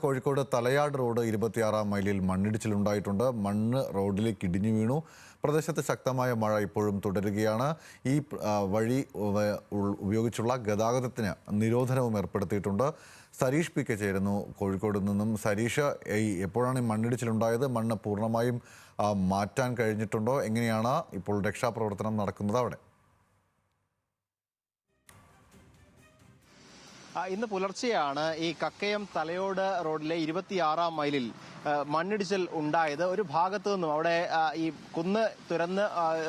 Kozhikode Thalayad road 26-ാം മൈലിൽ മണ്ണിടിച്ചിലുണ്ടായിട്ടുണ്ട്. മണ്ണ് റോഡിലേക്ക് ഇടിഞ്ഞു വീണു. പ്രദേശത്ത് ശക്തമായ മഴ ഇപ്പോഴും തുടരുകയാണ്. ഈ വഴി ഉപയോഗിച്ചുള്ള ഗതാഗതത്തിന് നിരോധനവും ഏർപ്പെടുത്തിയിട്ടുണ്ട്. സരീഷ് പി കെ ചേരുന്നു കോഴിക്കോട് നിന്നും. സരീഷ്, എപ്പോഴാണ് ഈ മണ്ണിടിച്ചിലുണ്ടായത്? മണ്ണ് പൂർണ്ണമായും മാറ്റാൻ കഴിഞ്ഞിട്ടുണ്ടോ? എങ്ങനെയാണ് ഇപ്പോൾ രക്ഷാപ്രവർത്തനം നടക്കുന്നത് അവിടെ? ഇന്ന് പുലർച്ചെയാണ് ഈ കക്കയം തലയോട് റോഡിലെ 26-ാം മൈലിൽ മണ്ണിടിച്ചിൽ ഉണ്ടായത്. ഒരു ഭാഗത്തു നിന്നും അവിടെ ഈ കുന്ന് തുരന്ന്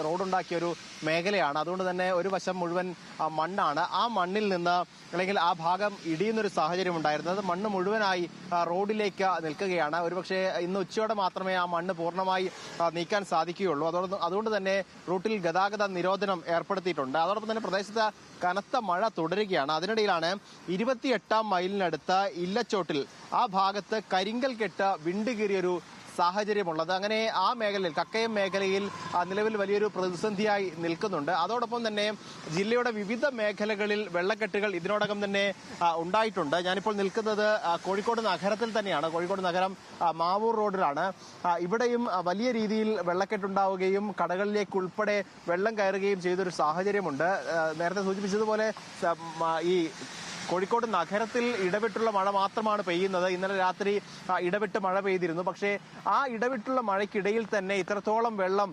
റോഡുണ്ടാക്കിയ ഒരു മേഖലയാണ്. അതുകൊണ്ട് തന്നെ ഒരു വശം മുഴുവൻ മണ്ണാണ്. ആ മണ്ണിൽ നിന്ന് അല്ലെങ്കിൽ ആ ഭാഗം ഇടിയുന്നൊരു സാഹചര്യം ഉണ്ടായിരുന്നത്. മണ്ണ് മുഴുവനായി റോഡിലേക്ക് നിൽക്കുകയാണ്. ഒരുപക്ഷെ ഇന്ന് ഉച്ചയോടെ മാത്രമേ ആ മണ്ണ് പൂർണ്ണമായി നീക്കാൻ സാധിക്കുകയുള്ളൂ. അതുകൊണ്ട് തന്നെ റൂട്ടിൽ ഗതാഗത നിരോധനം ഏർപ്പെടുത്തിയിട്ടുണ്ട്. അതോടൊപ്പം തന്നെ പ്രദേശത്ത് കനത്ത മഴ തുടരുകയാണ്. അതിനിടയിലാണ് 28-ാം മൈലിനടുത്ത് ഇല്ലച്ചോട്ടിൽ ആ ഭാഗത്ത് കരിങ്കൽ കെട്ട് വിണ്ടുകീറിയൊരു സാഹചര്യമുള്ളത്. അങ്ങനെ ആ മേഖലയിൽ, കക്കയം മേഖലയിൽ നിലവിൽ വലിയൊരു പ്രതിസന്ധിയായി നിൽക്കുന്നുണ്ട്. അതോടൊപ്പം തന്നെ ജില്ലയുടെ വിവിധ മേഖലകളിൽ വെള്ളക്കെട്ടുകൾ ഇതിനോടകം തന്നെ ഉണ്ടായിട്ടുണ്ട്. ഞാനിപ്പോൾ നിൽക്കുന്നത് കോഴിക്കോട് നഗരത്തിൽ തന്നെയാണ്. കോഴിക്കോട് നഗരം മാവൂർ റോഡിലാണ്. ഇവിടെയും വലിയ രീതിയിൽ വെള്ളക്കെട്ടുണ്ടാവുകയും കടകളിലേക്ക് ഉൾപ്പെടെ വെള്ളം കയറുകയും ചെയ്തൊരു സാഹചര്യമുണ്ട്. നേരത്തെ സൂചിപ്പിച്ചതുപോലെ ഈ കോഴിക്കോട് നഗരത്തിൽ ഇടവിട്ടുള്ള മഴ മാത്രമാണ് പെയ്യുന്നത്. ഇന്നലെ രാത്രി ഇടവിട്ട് മഴ പെയ്തിരുന്നു. പക്ഷേ ആ ഇടവിട്ടുള്ള മഴയ്ക്കിടയിൽ തന്നെ ഇത്രത്തോളം വെള്ളം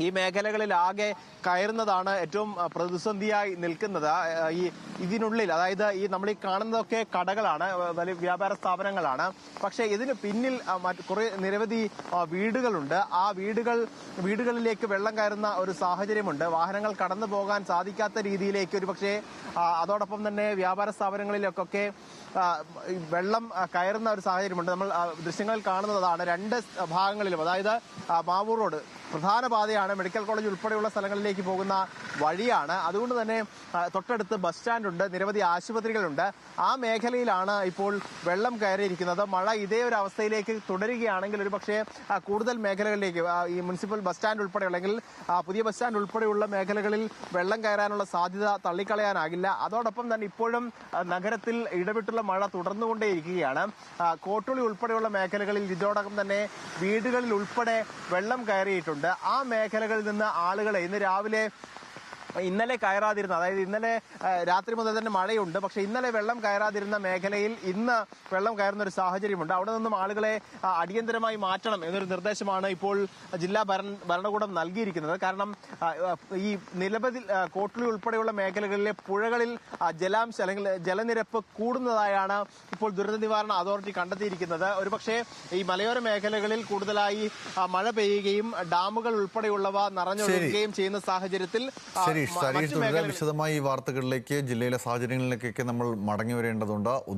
ഈ മേഖലകളിലാകെ കയറുന്നതാണ് ഏറ്റവും പ്രതിസന്ധിയായി നിൽക്കുന്നത്. ഇതിനുള്ളിൽ, അതായത് നമ്മൾ ഈ കാണുന്നതൊക്കെ കടകളാണ്, വലിയ വ്യാപാര സ്ഥാപനങ്ങളാണ്. പക്ഷേ ഇതിന് പിന്നിൽ നിരവധി വീടുകളുണ്ട്. ആ വീടുകളിലേക്ക് വെള്ളം കയറുന്ന ഒരു സാഹചര്യമുണ്ട്. വാഹനങ്ങൾ കടന്നു പോകാൻ സാധിക്കാത്ത രീതിയിലേക്ക് ഒരുപക്ഷെ അതോടൊപ്പം തന്നെ വ്യാപാര സ്ഥാപനങ്ങളിലൊക്കെ വെള്ളം കയറുന്ന ഒരു സാഹചര്യമുണ്ട്. നമ്മൾ ദൃശ്യങ്ങളിൽ കാണുന്നതാണ്. രണ്ട് ഭാഗങ്ങളിലും, അതായത് മാവൂർ റോഡ് പ്രധാന പാതയാണ്, മെഡിക്കൽ കോളേജ് ഉൾപ്പെടെയുള്ള സ്ഥലങ്ങളിലേക്ക് പോകുന്ന വഴിയാണ്. അതുകൊണ്ട് തന്നെ തൊട്ടടുത്ത് ബസ് സ്റ്റാൻഡുണ്ട്, നിരവധി ആശുപത്രികളുണ്ട്. ആ മേഖലയിലാണ് ഇപ്പോൾ വെള്ളം കയറിയിരിക്കുന്നത്. മഴ ഇതേ ഒരു അവസ്ഥയിലേക്ക് തുടരുകയാണെങ്കിൽ ഒരുപക്ഷെ കൂടുതൽ മേഖലകളിലേക്ക്, ഈ മുനിസിപ്പൽ ബസ് സ്റ്റാൻഡ് ഉൾപ്പെടെ, അല്ലെങ്കിൽ പുതിയ ബസ് സ്റ്റാൻഡ് ഉൾപ്പെടെയുള്ള മേഖലകളിൽ വെള്ളം കയറാനുള്ള സാധ്യത തള്ളിക്കളയാനാകില്ല. അതോടൊപ്പം തന്നെ ഇപ്പോഴും നഗരത്തിൽ ഇടവിട്ടുള്ള മഴ തുടർന്നുകൊണ്ടേയിരിക്കുകയാണ്. കോട്ടുളി ഉൾപ്പെടെയുള്ള മേഖലകളിൽ ഇതോടകം തന്നെ വീടുകളിൽ ഉൾപ്പെടെ വെള്ളം കയറിയിട്ടുണ്ട്. ആ മേഖലകളിൽ നിന്ന് ആളുകളെ ഇന്നലെ കയറാതിരുന്ന, അതായത് ഇന്നലെ രാത്രി മുതൽ തന്നെ മഴയുണ്ട്, പക്ഷെ ഇന്നലെ വെള്ളം കയറാതിരുന്ന മേഖലയിൽ ഇന്ന് വെള്ളം കയറുന്ന ഒരു സാഹചര്യമുണ്ട്. അവിടെ നിന്നും ആളുകളെ അടിയന്തരമായി മാറ്റണം എന്നൊരു നിർദ്ദേശമാണ് ഇപ്പോൾ ജില്ലാ ഭരണകൂടം നൽകിയിരിക്കുന്നത്. കാരണം ഈ നിരവധി കോട്ടുളി ഉൾപ്പെടെയുള്ള മേഖലകളിലെ പുഴകളിൽ ജലാംശം അല്ലെങ്കിൽ ജലനിരപ്പ് കൂടുന്നതായാണ് ഇപ്പോൾ ദുരന്ത നിവാരണ അതോറിറ്റി കണ്ടെത്തിയിരിക്കുന്നത്. ഒരുപക്ഷെ ഈ മലയോര മേഖലകളിൽ കൂടുതലായി മഴ പെയ്യുകയും ഡാമുകൾ ഉൾപ്പെടെയുള്ളവ നിറഞ്ഞൊഴുകുകയും ചെയ്യുന്ന സാഹചര്യത്തിൽ സരീഷ്, വിശദമായി ഈ വാർത്തകളിലേക്ക്, ജില്ലയിലെ സാഹചര്യങ്ങളിലേക്കൊക്കെ നമ്മൾ മടങ്ങി വരേണ്ടതുണ്ട്.